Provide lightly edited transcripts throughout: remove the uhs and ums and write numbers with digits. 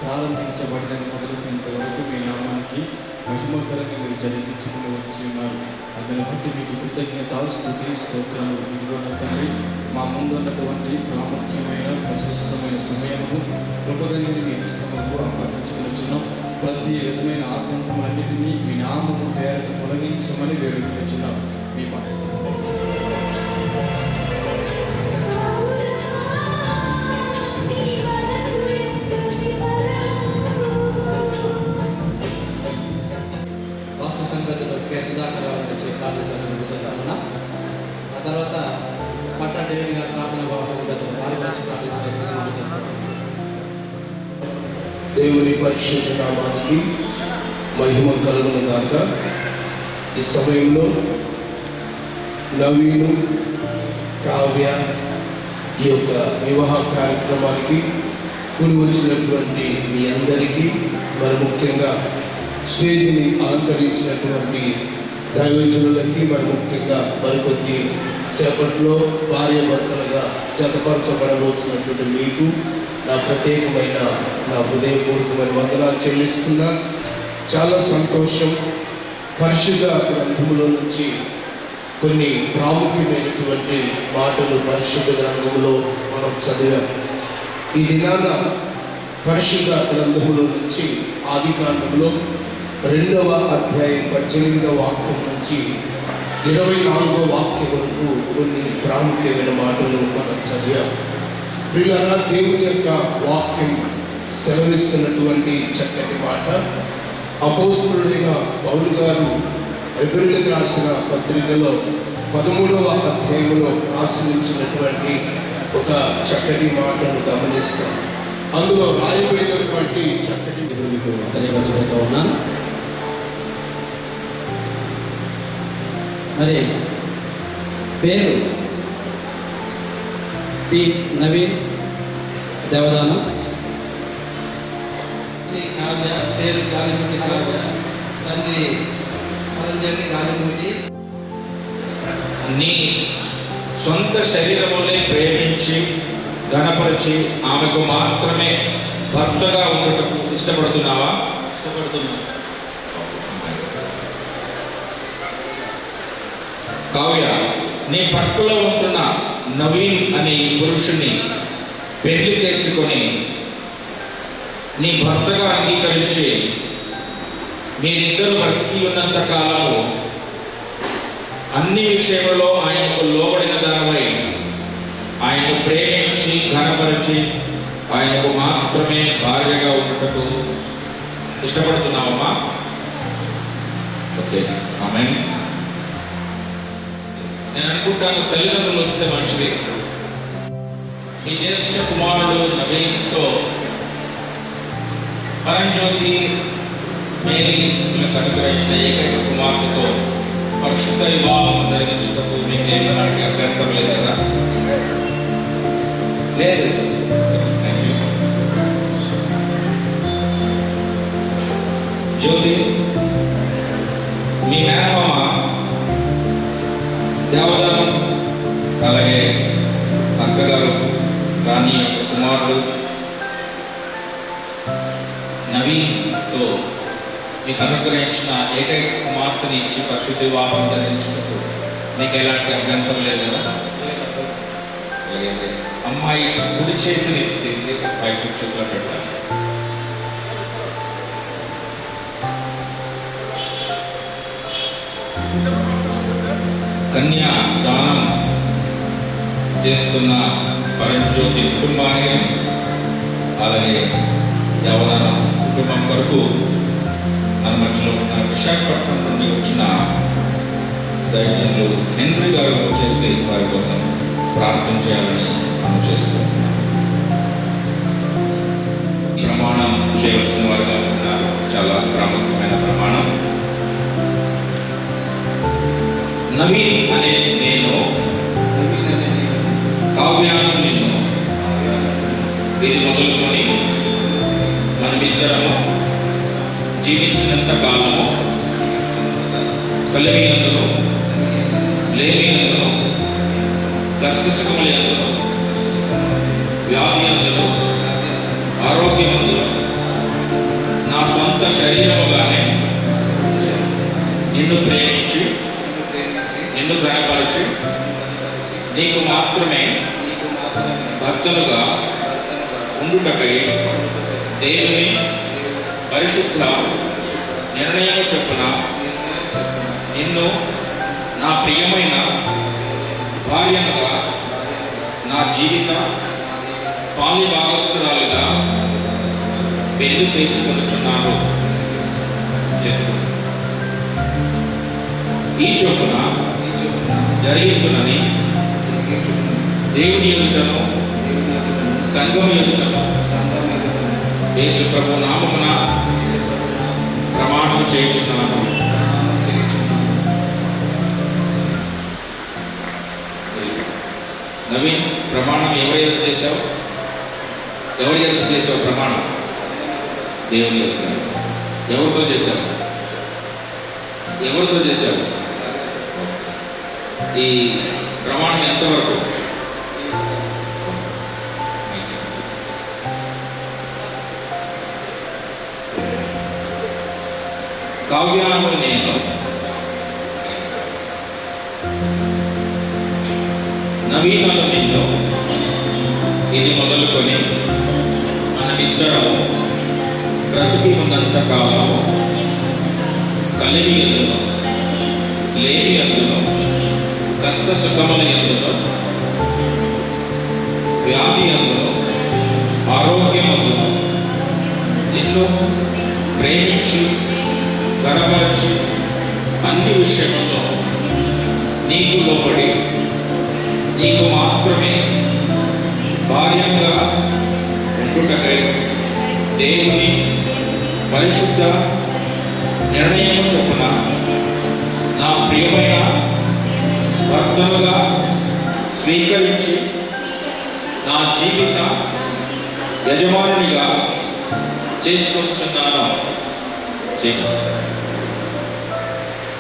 ప్రారంభించబడినది మొదలుకునేంతవరకు మీ నామానికి మహిమకరంగా మీరు జరిగించుకుని వచ్చి ఉన్నారు. అందుని బట్టి మీకు కృతజ్ఞత స్తుతి స్తోత్రములు. ఇదిగో నా తండ్రి, మా ముందున్నటువంటి ప్రాముఖ్యమైన ప్రశస్తమైన సమయము కృపగలిగిన మీ హస్తములకు అప్పగించుకునిచున్నాం. ప్రతి విధమైన ఆటంకములన్నిటినీ మీ నామము పేరట తొలగించమని వేడుకొనిచున్నాం. మీ ఆ తర్వాత పట్టా డేవిడ్ గారు ప్రార్థన చేస్తారు. దేవుని పరిశుద్ధ నామానికి మహిమ కలుగును గాక. ఈ సమయంలో నవీను, కావ్య ఈ యొక్క వివాహ కార్యక్రమానికి కూడి వచ్చినటువంటి మీ అందరికీ, మరి ముఖ్యంగా స్టేజ్ని అలంకరించినటువంటి దైవజనులకి, మరి ముఖ్యంగా మరికొద్ది సేపట్లో భార్యాభర్తలుగా జతపరచబడవలసినటువంటి మీకు నా ప్రత్యేకమైన, నా హృదయపూర్వకమైన వందనాలు చెల్లిస్తున్నా. చాలా సంతోషం. పరిశుద్ధ గ్రంథములో నుంచి కొన్ని ప్రాముఖ్యమైనటువంటి మాటలు పరిశుద్ధ గ్రంథములో మనం చదివాం. ఈ దినాన పరిశుద్ధ గ్రంథములో నుంచి ఆదికాండంలో 2వ అధ్యాయం 18వ వాక్యం నుంచి 24వ వాక్యం వరకు కొన్ని ప్రాముఖ్యమైన మాటలు మనం చదివాం. ప్రియులారా, దేవుని యొక్క వాక్యం సెలవిస్తున్నటువంటి చక్కటి మాట అపోస్తలుడైన పౌలు గారు హెబ్రీయులకు రాసిన పత్రికలో 13వ అధ్యాయంలో రాసి ఉంచినటువంటి ఒక చక్కటి మాటను గమనిస్తాం. అందులో రాయబడినటువంటి చక్కటి మీకు తెలియపరుస్తూ ఉన్నాను. మరి పేరు పి నవీన్ దేవదానం, కావ్య పేరు గాలిమూడి కావ్య, తండ్రి పరంజలి గాలిమూడి. నీ సొంత శరీరములే ప్రేమించి ఘనపరిచి ఆమెకు మాత్రమే భర్తగా ఉండటకు ఇష్టపడుతున్నావా? ఇష్టపడుతున్నా. కావ్య, నీ పక్కలో ఉంటున్న నవీన్ అనే పురుషుని పెళ్లి చేసుకొని నీ భర్తగా అంగీకరించి మీరిద్దరు బ్రతికి ఉన్నంత కాలము అన్ని విషయంలో ఆయనకు లోబడిన దానిపై ఆయనకు ప్రేమించి ఘనపరిచి ఆయనకు మాత్రమే భార్యగా ఉండటకు ఇష్టపడుతున్నావమ్మా? ఓకే, ఆమేన్. నేను అనుకుంటాను, తల్లిదండ్రులు వస్తే మంచిది. మీ జ్యేష్ఠ కుమారుడు నవీన్తో పరంజ్యోతి మేరీలకు అనుగ్రహించిన ఏకైక కుమార్తెతో పరిశుద్ధ వివాహం జరిగించుటకు మీకు ఏమీ అభ్యంతరం లేదు కదా? లేదు. Thank you. జ్యోతి, మీ మేనమామ దేవదానం, అలాగే అక్కగారు రాణి యొక్క కుమారుడు నవీన్తో మీకు అనుగ్రహించిన ఏకైక కుమార్తెని ఇచ్చి పరిశుద్ధ వివాహం జరిగించినప్పుడు మీకు ఎలాంటి అభ్యంతరం లేదు కదా? అలాగే అమ్మాయి కుడి చేతిని తీసి పైకి చేతిలో పెట్టాలి. కన్యా దానం చేస్తున్న పరంజ్యోతి కుటుంబానికి, అలాగే దేవదానం కుటుంబం కొరకు మన మధ్యలో ఉన్న విశాఖపట్నం నుండి వచ్చిన దైవజనులు హెన్రీ గారు చేసి వారి కోసం ప్రార్థన చేయాలని మనం చేస్తున్నాం. ఈ ప్రమాణం చేయవలసిన వారుగా ఉన్నారు. చాలా ప్రాముఖ్యమైన ప్రమాణం. నవీన్ అనే నేను, కావ్యాను నిన్ను, ఇది మొదలుకొని మనమిద్దరము జీవించినంత కాలము కలిమి అందును లేమి అందును కష్టసుఖములు అందును వ్యాధి అందును ఆరోగ్యం అందును నా సొంత శరీరముగానే నిన్ను ప్రేమించి నిన్ను గణపరచి నీకు మాత్రమే భక్తులుగా ఉండుటకై దేవుని పరిశుద్ధ నిర్ణయం చొప్పున నిన్ను నా ప్రియమైన భార్యనుగా నా జీవిత పాలి భాగస్థురాలుగా పెళ్లి చేసుకొనుచున్నాను. ఈ చొప్పున జరిగిందునని దేవుని ఎదుటను సంఘము ఎదుటను యేసు ప్రభు నామమున ప్రమాణము చేయుచున్నాను. నవీన్, ప్రమాణం ఎవరి ఎదుట చేశావు? ఎవరి ఎదుట చేసావు ప్రమాణం? దేవుని ఎదుట. ఎవరితో చేశావు? ఎవరితో చేశావు? ఈ ప్రమాణం ఎంతవరకు? కావ్యాను నేను, నవీనను నిన్ను, ఇది మొదలుకొని మనమిద్దరము బ్రతికి ఉన్నంత కాలము కలిమి ఎందును లేని ఎందును కష్ట సుఖముల ఎందును వ్యాధి ఎందును ఆరోగ్యం ఎందును నిన్ను ప్రేమించి గణపరచి అన్ని విషయంలో నీకు లోబడి నీకు మాత్రమే భార్యగా ఉండుటకై దేవుని పరిశుద్ధ నిర్ణయము చొప్పున నా ప్రియమైన భర్తనుగా స్వీకరించి నా జీవిత యజమానునిగా చేసుకొచ్చున్నాను.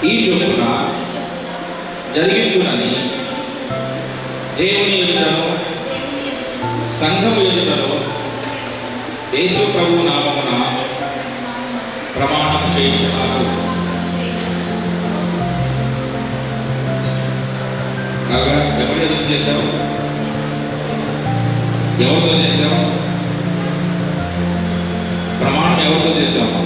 ఈ చొప్పున జరిగిందునని దేవుని ఎదుటను సంఘము ఎదుటను యేసు ప్రభు నామమున ప్రమాణం చేయించున్నారు. కాగా ఎవరు ఎదుట చేశావు? ఎవరితో చేశావు? ప్రమాణం ఎవరితో చేశావు?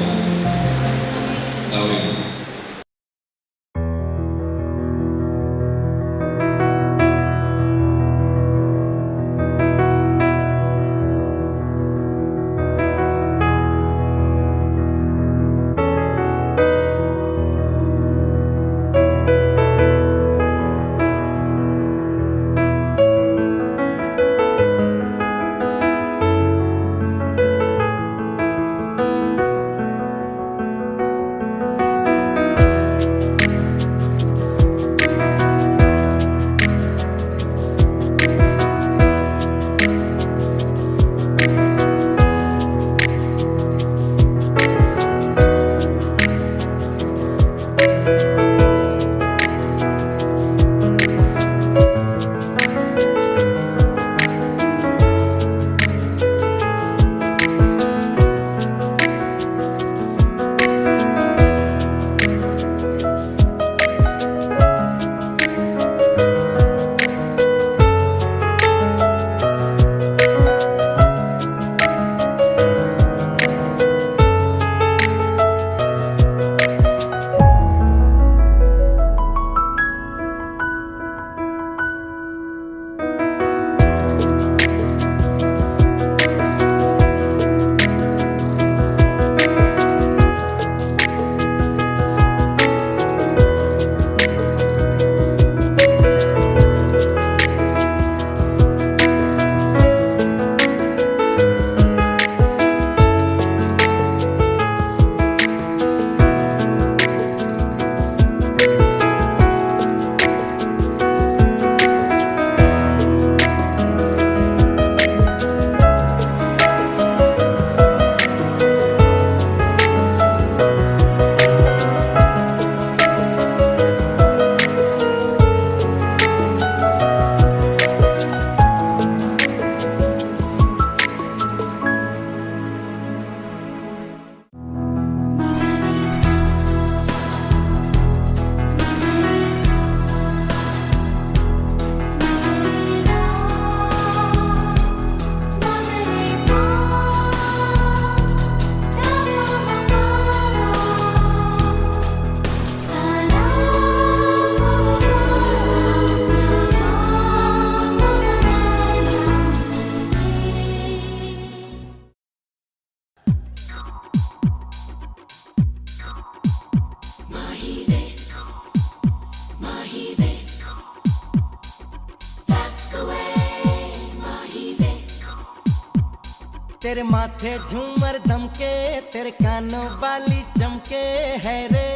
तेरे माथे झूमर दमके, तेरे कानों वाली चमके है रे।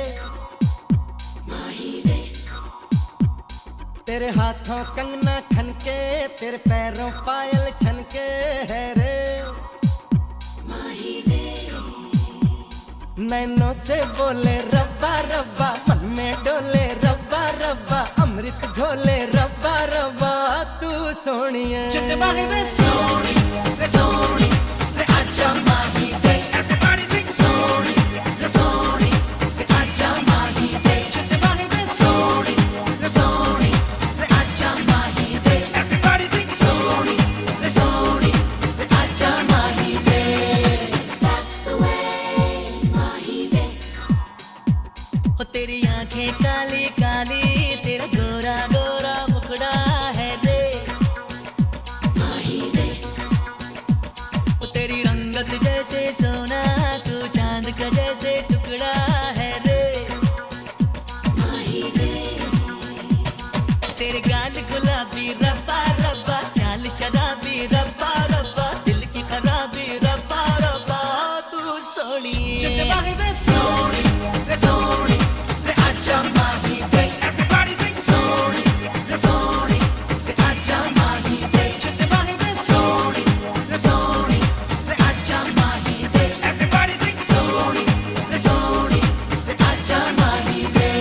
तेरे हाथों कंगना खनके, तेरे पैरों पायल छनके है रे। नैनों से बोले रब्बा रब्बा, मन में डोले रब्बा रब्बा, अमृत घोले रब्बा रब्बा, तू सोनिए। Sorry, sorry, आजा माही वे। Everybody sing sorry, sorry, आजा माही वे। Sorry, sorry, आजा माही वे। Everybody sing sorry, sorry, आजा माही वे। That's the way, माही वे। हो तेरी आंखें काली काली, तेरा गोरा गोरा मुखड़ा है रे। हो तेरी रंगत जैसे सोना, तू चांद का जैसे टुकड़ा है रे। तेरे गाल गुलाबी रब्बा रब्बा, चाल शराबी रब्बा रब्बा, दिल की खराबी रब्बा रब्बा, तू सोनी। Sorry, sorry, आजा माही वे। Everybody sing sorry, sorry, आजा माही वे। Sorry, sorry, आजा माही वे। Everybody sing sorry, sorry, आजा माही वे।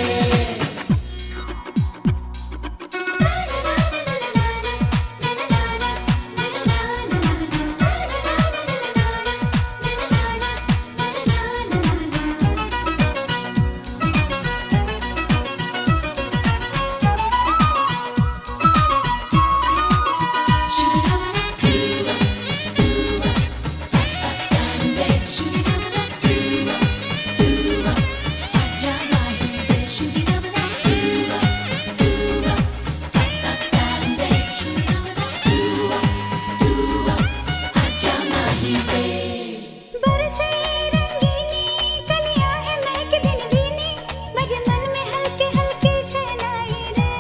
बरसे रंगीनी कलियां हैं महक दिन बीनी, बजे मन में हल्के हल्के शहनाई रे।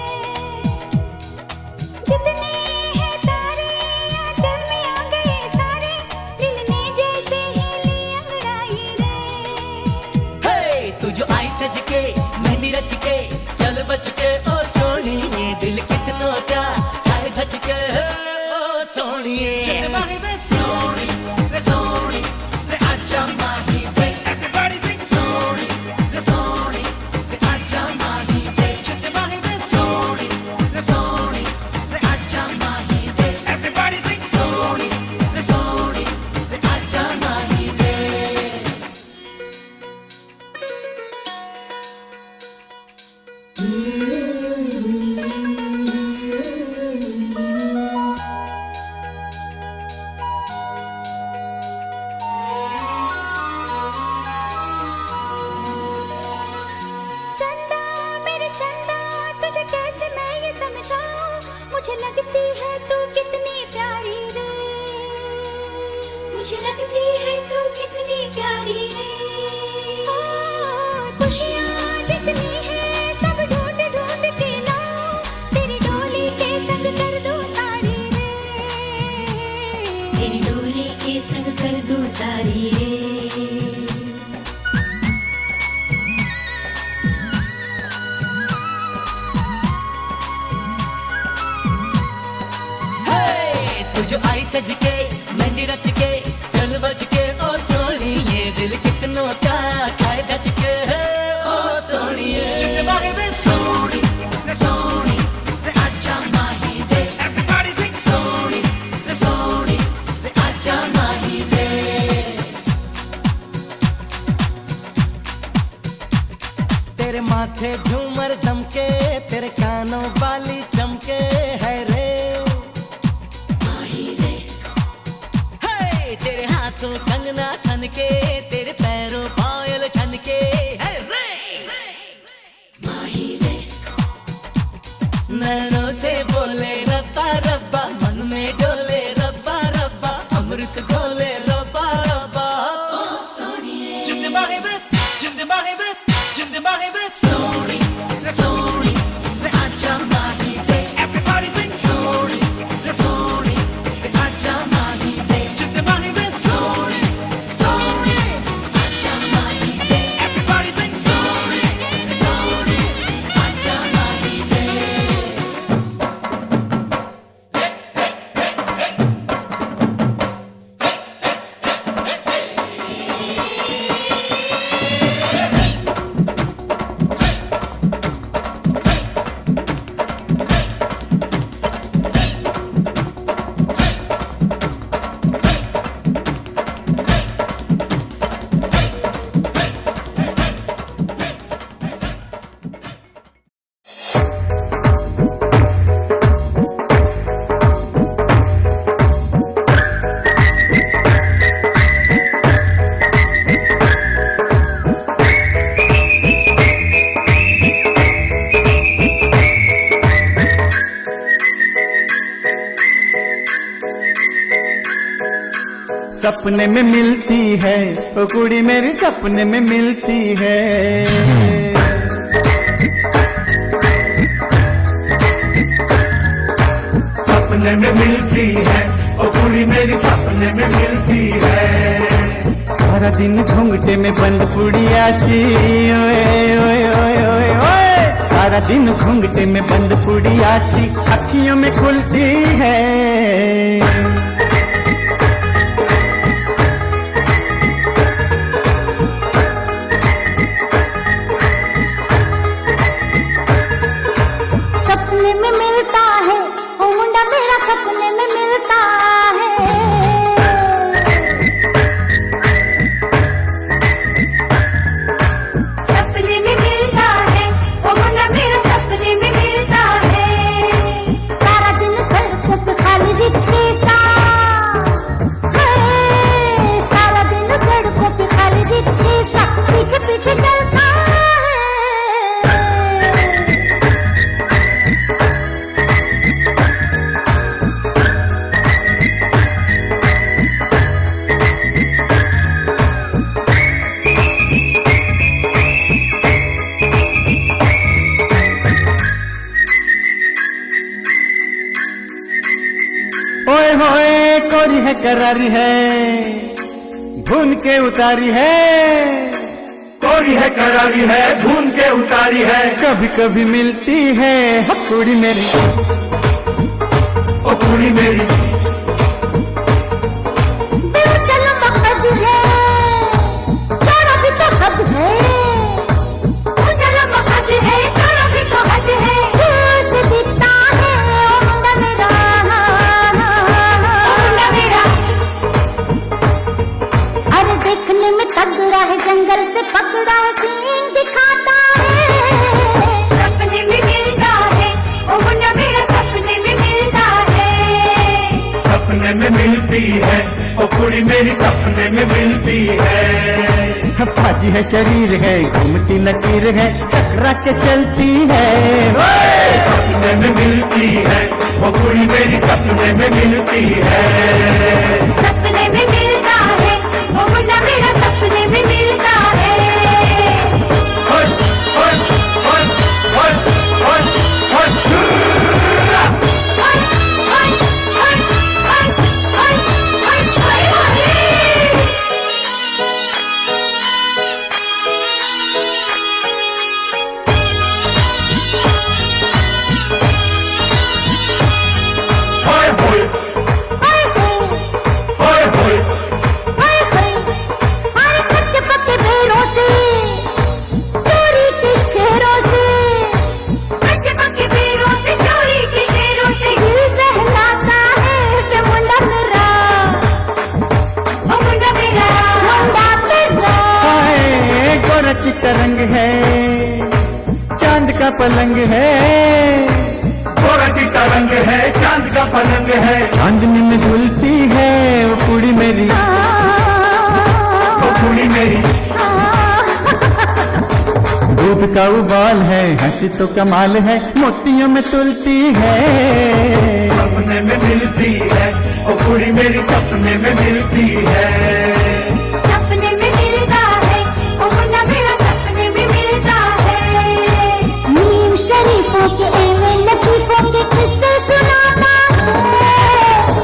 जितने हैं तारे आंचल में आ गए सारे, दिल ने जैसे हिली अंगड़ाई रे। हे तू जो आई सज के, मेहंदी रच के, चल बच के ओ सोनिए, दिल कितनों का खाए धच के ओ सोनिए। Sorry, sorry, आजा माही वे। Everybody sing sorry, sorry, आजा माही वे। Sorry, sorry, आजा माही वे। Everybody sing sorry, sorry, आजा माही वे। चंदा मेरे चंदा, तुझे कैसे मैं ये समझाऊं, मुझे लगती है तू कितनी प्यारी रे। मुझे लगती है तू कितनी प्यारी रे। खुशियाँ जितनी है सब ढूंढ ढूंढ के लाऊं, तेरी डोली के संग कर दूं सारी रे। तेरी डोली के संग कर दूं सारी रे। तू जो आई सज के, मेहंदी रच के, चल बच के ओ सोनिए, दिल कितनों का खाए धच के ओ सोनिए। Sorry, sorry, आजा माही वे। Everybody sing sorry, sorry, आजा माही वे। तेरे माथे झूमर दमके, तेरे कानों वाली चमके है रे। हे तेरे हाथों कंगना खनके, तेरे पैरों पायल छनके है रे। नैनों से बोले रब्बा रब्बा, मन में डोले रब्बा रब्बा, अमृत घोले रब्बा रब्बा, ओ सोनिए। Sorry, sorry, आजा माही वे। Everybody sing sorry, sorry, आजा माही वे। Sorry, सपने में मिलती है, ओ कुड़ी मेरी सपने में मिलती है। सपने में मिलती है, ओ कुड़ी मेरी सपने में मिलती है। सारा दिन घूंघटे में बंद पुड़िया सी, ओए ओए ओए ओए ओए। सारा दिन घूंघटे में बंद पुड़िया सी अखियों में खुलती है। सपने में मिलता है ओ मुंडा मेरा, सपने में मिलता है। सपने में मिलता है ओ मुंडा मेरा, सपने में मिलता है। सारा दिन सड़कों पे खाली रिक्शे सा है, सारा दिन सड़कों पे खाली रिक्शे सा पीछे पीछे चलता है। ओए होए कोरी है करारी है, भून के उतारी है। कोरी है करारी है, भून के उतारी है। कभी कभी मिलती है हो कुड़ी मेरी, ओ कुड़ी मेरी। चलो मकद है, चोरा भी तो हद है। चलो मकद है, चोरा भी तो हद है। दूर से दिखता है ओ मुंडा मेरा, ओ मुंडा मेरा। अरे देखने में तगड़ा है, जंगल से पकड़ा है, सींग दिखाता है। सपने में मिलता है ओ मुंडा मेरा, सपने में मिलता है। सपने में मिलती है, ओ कुड़ी मेरी सपने में मिलती है। फाजी है शरीर है, घूमती लकीर है, टकरा के चलती है। सपने में मिलती है, ओ कुड़ी मेरी सपने में मिलती है। सपने में मिलता है ओ मुंडा मेरा, सपने में मिलता है। होय, होय, होय, होय, होय, होय। ओए, ओए, ओए, ओए, ओए, ओए, ओए, ओए। होय, होय, ओए, ओए, होय, होय। ओए, ओए। अरे कच्चे पक्के भेड़ों से, चोरी के शेरों से, कच्चे पक्के भेड़ों से, चोरी के शेरों से दिल बहलाता है बे मुंडा मेरा, ओ मुंडा मेरा, मुंडा मेरा। हाय गोरा चिट्टा रंग है, चांद का पलंग है। गोरा चिट्टा रंग है, चांद का पलंग है। चांदनी में झूलती है वो कुड़ी मेरी, ओ कुड़ी मेरी। दूध का उबाल है, हंसी तो कमाल है, मोतियों में तुलती है। सपने में मिलती है, ओ कुड़ी मेरी सपने में मिलती है। सपने में मिलता है ओ मुंडा मेरा, सपने में मिलता है। नीम शरीफों के एवं लतीफों के किस्से सुनाता है।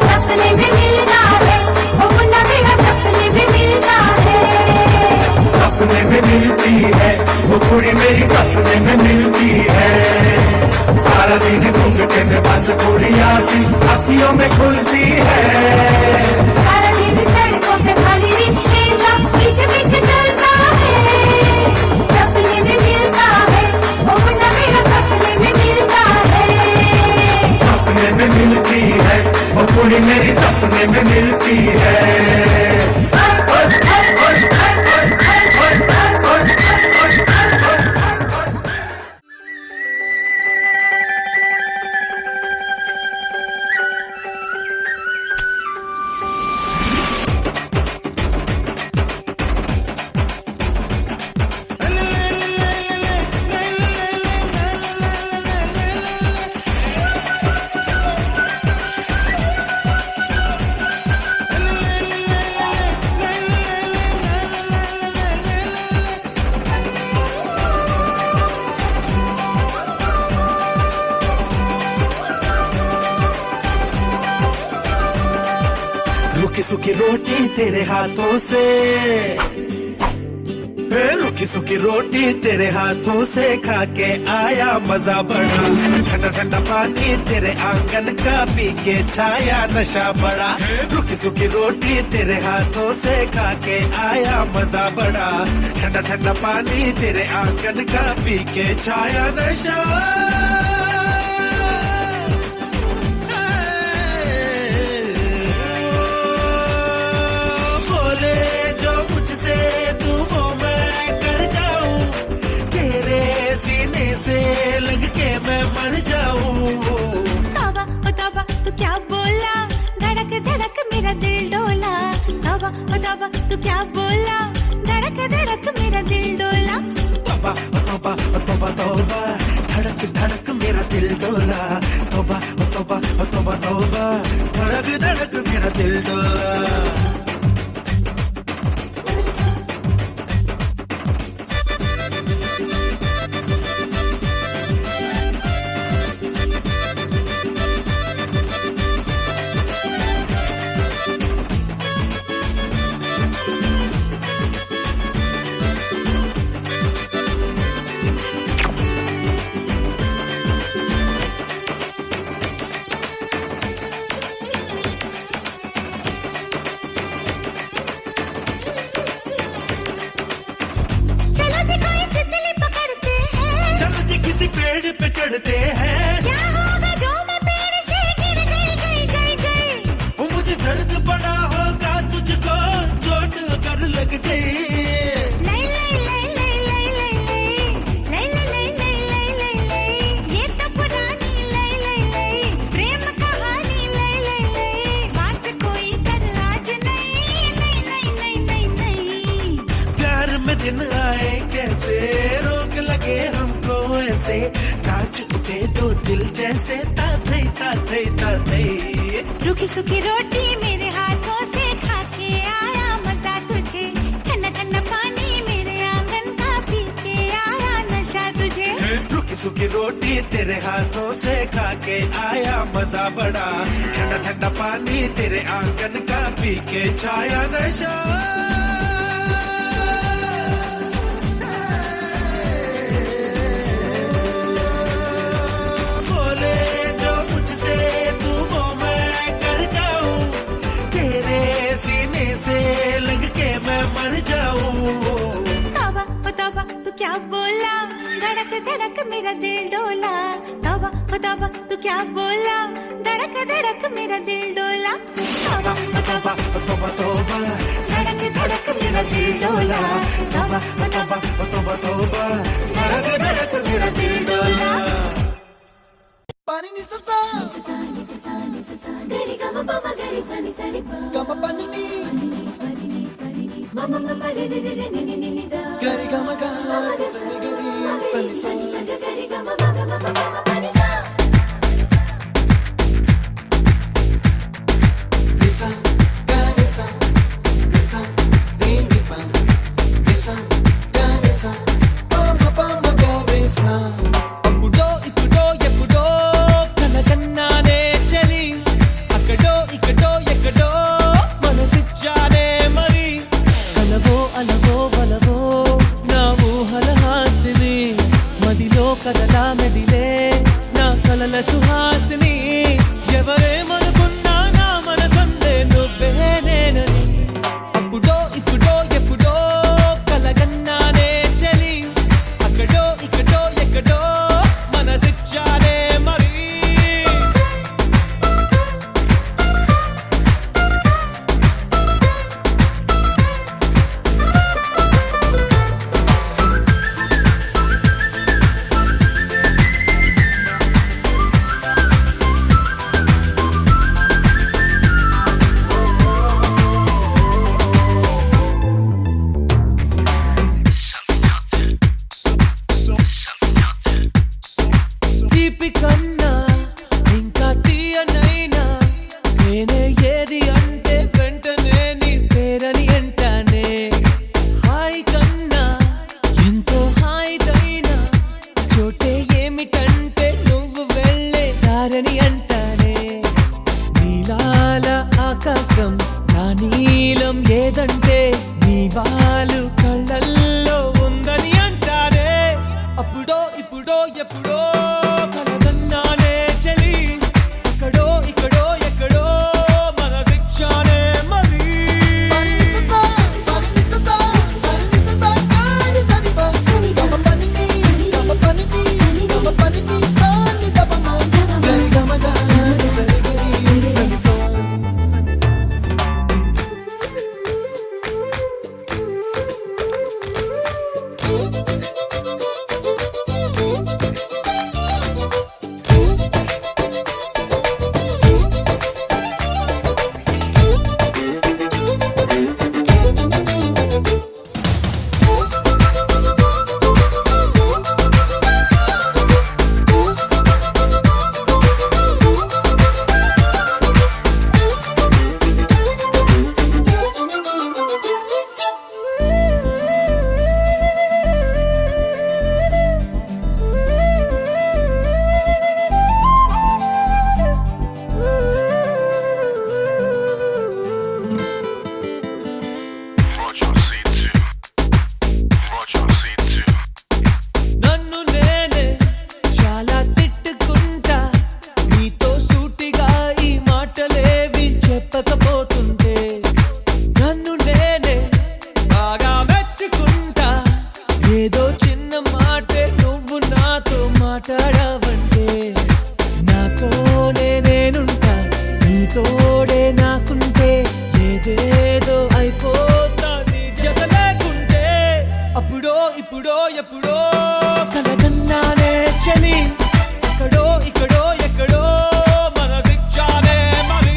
सपने में मिलता है ओ मुंडा मेरा, सपने में मिलता है। सपने में मिलती है, वो कुड़ी मेरी सपने में मिलती है। सारा दिन घूंघटे में बंद कुड़िया सी अखियों में खुलती है। सारा दिन सड़कों पे खाली सुखी रोटी तेरे हाथों से, रुकी सुखी रोटी तेरे हाथों से खा के आया मजा बड़ा, ठंडा ठंडा पानी तेरे आंगन का पी के छाया नशा बड़ा, रुकी सुखी रोटी तेरे हाथों से खा के आया मजा बड़ा, ठंडा ठंडा पानी तेरे आंगन का पी के छाया नशा। बोले जो मुझसे तू वो मैं कर जाऊं, तेरे सीने से लग के मैं मर जाऊं। तौबा ओ तौबा तू क्या बोला, धड़क धड़क मेरा दिल डोला, तौबा ओ तौबा तू क्या बोला, धड़क धड़क मेरा दिल डोला, तौबा तौबा तौबा तौबा धड़क धड़क मेरा दिल डोला, तौबा तौबा तौबा तौबा धड़क धड़क मेरा दिल डोला। पेड़ पे चढ़ते हैं, क्या होगा जो मैं पेड़ से गिर गई गई गई गई, मुझे दर्द बड़ा होगा तुझको चोट अगर लग गई, लई लई लई लई लई लई लई लई लई लई लई लई, ये तो पुरानी लई लई लई प्रेम कहानी लई लई लई, बात कोई कर आज नहीं नहीं नहीं नहीं नहीं नहीं, प्यार में दिन आए कैसे रोक लगे हमको ऐसे, कांच उठे दो दिल जैसे ताते ताते ताते, रूखी सूखी रोटी मेरे हाथों से खा के आया मजा तुझे, ठंडा ठंडा पानी मेरे आंगन का पी के आया नशा तुझे, रुकी सूखी रोटी तेरे हाथों से खा के आया मजा बड़ा, ठंडा ठंडा पानी तेरे आंगन का पी के छाया नशा। तौबा तू क्या बोला, धड़क धड़क मेरा दिल डोला, तौबा तू क्या बोला, धड़क धड़क मेरा दिल डोला, तौबा तौबा तौबा धड़क धड़क मेरा दिल डोला, तौबा तौबा धड़क धड़क मेरा दिल डोला। पानी नि सा गरी गा मा पा गरी सा नि सा रे पा गा मा पानी नि मम मम रे रे रे नि नि नि दा गरी गा मा गा सा नि गरी सा नि सा गरी गा मा गा मा मा मा पानी सा निसा गा निसा निसा रे नि पा निसा गा निसा पा मा गा रे सा అప్పుడో ఇప్పుడో ఎప్పుడో కనకన్నానే చలి అక్కడో ఇక్కడో ఎక్కడో మనసిచ్చానే మరి కలవో అలవో వలవో నా ఊహల హాసిని మదిలో కదలా మెదిలే నా కలల సుహాసిని ఎవరేమనుకున్నా నా మనసందే నువ్వే నేనని అప్పుడో ఇప్పుడో ఎప్పుడో కలగన్నానే చలి అక్కడో ఇక్కడో ఎక్కడో మనసిచ్చానే మరి సవాలు కళ్ళల్లో ఉందని అంటారే అప్పుడో ఇప్పుడో ఎప్పుడో కలగన్నానే చలి అక్కడో ఇక్కడో ఎక్కడో మనసిచ్చానే మరి నన్ను నేనే చాలా తిట్టుకుంటా నీతో సూటిగా ఈ మాటలేవి చెప్పకపోతుంటే నన్ను నేనే బాగా మెచ్చుకుంటా ఏదో చిన్న మాటే నువ్వు నాతో మాట్లాడవంటే నాతోనే నేనుంటా నీతోడే నాకుంటే ఏదేదో అయిపోతా నీ జత లేకుంటే అప్పుడో ఇప్పుడో ఎప్పుడో కలగన్నానే చలి అక్కడో ఇక్కడో ఎక్కడో మనసిచ్చానే మరి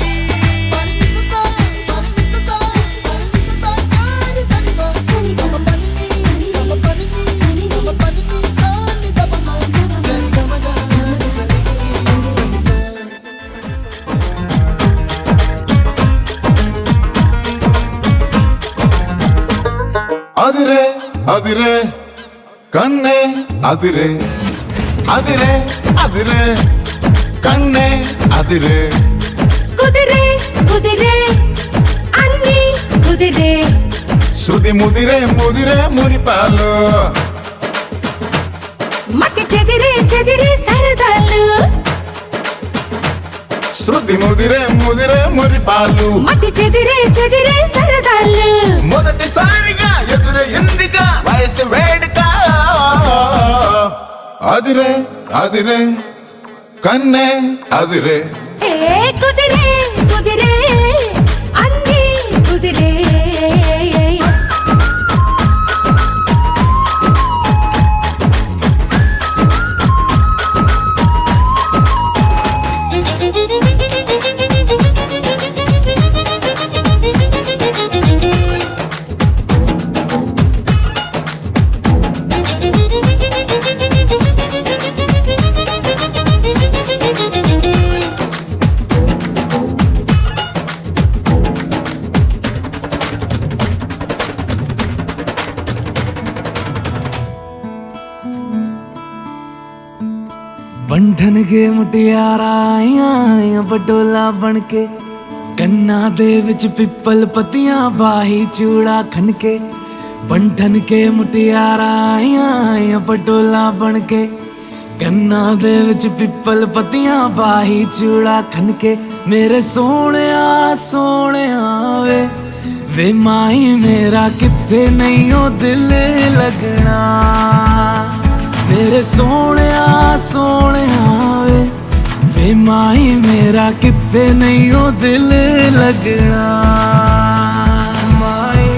అదిరే అదిరే కన్నే అదిరే అదిరే అదిరే కన్నే అదిరే కుదిరే కుదిరే అన్ని కుదిరే శృతి ముదిరే ముదిరే మురిపాలు మట్టి చెదిరే చెదిరే సరదాలు శృతి ముదిరే ముదిరే మురిపాలు మట్టి చెదిరే చెదిరే సరదాలు మొదటిసారిగా ఎదురు ఎందుగా వయసు వేడుక అదిరే అదిరే కన్నే అదిరే ఏ కుదిరే కుదిరే అన్ని కుదిరే बंधन के मुटियारा आया बटोला बन के कन्ना दे विच पिपल पतियां बाही चूड़ा खन के बंधन के मुटियारा आया बटोला बन के कन्ना दे विच पिपल पतियां बाही चूड़ा खन के मेरे सोने वे माही मेरा किथे नहीं हो दिल लगना मेरे सोने वे माही मेरा किथे नहीं हो दिल लगना माही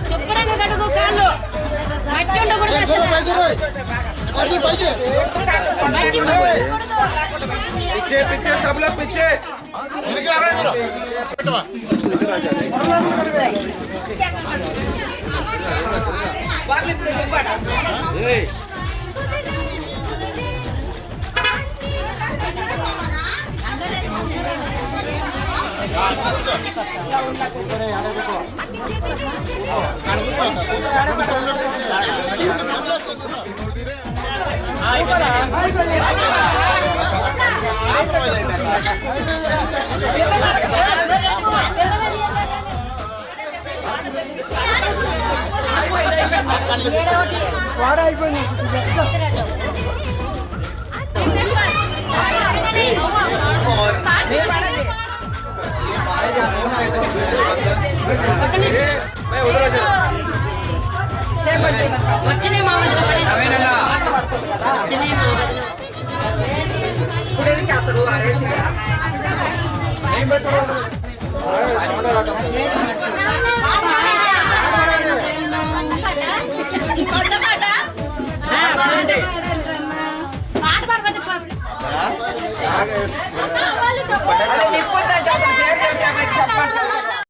శుభ్రంగా కడుగు కాళ్ళు మట్టి ఉండకూడదు పిచ్చే సభలో పిచ్చే వాడైపోయింది వచ్చినాయి మా